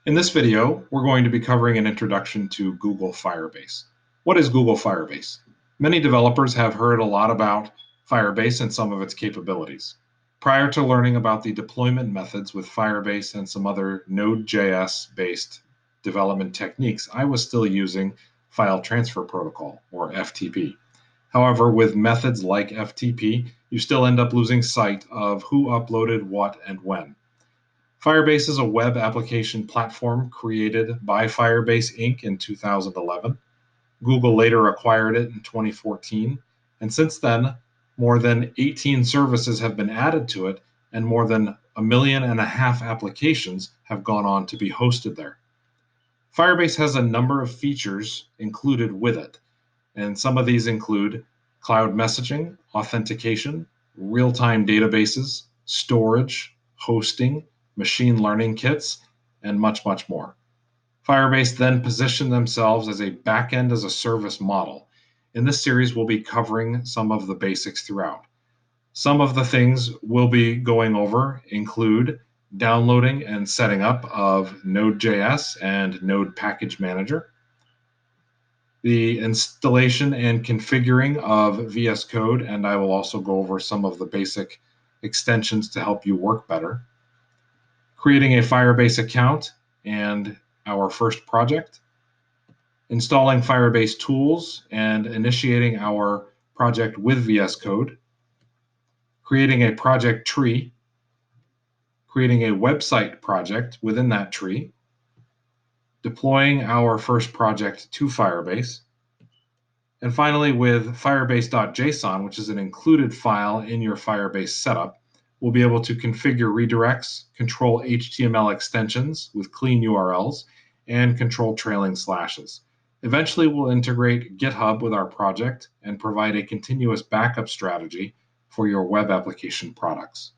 In this video, we're going to be covering an introduction to Google Firebase. What is Google Firebase? Many developers have heard a lot about Firebase and some of its capabilities. Prior to learning about the deployment methods with Firebase and some other Node.js-based development techniques, I was still using File Transfer Protocol, or FTP. However, with methods like FTP, you still end up losing sight of who uploaded what and when. Firebase is a web application platform created by Firebase Inc. in 2011. Google later acquired it in 2014, and since then, more than 18 services have been added to it, and more than 1.5 million applications have gone on to be hosted there. Firebase has a number of features included with it, and some of these include cloud messaging, authentication, real-time databases, storage, hosting, machine learning kits, and much, much more. Firebase then positioned themselves as a backend as a service model. In this series, we'll be covering some of the basics throughout. Some of the things we'll be going over include downloading and setting up of Node.js and Node Package Manager, the installation and configuring of VS Code, and I will also go over some of the basic extensions to help you work better, creating a Firebase account and our first project, installing Firebase tools and initiating our project with VS Code, creating a project tree, creating a website project within that tree, deploying our first project to Firebase, and finally with firebase.json, which is an included file in your Firebase setup, we'll be able to configure redirects, control HTML extensions with clean URLs, and control trailing slashes. Eventually, we'll integrate GitHub with our project and provide a continuous backup strategy for your web application products.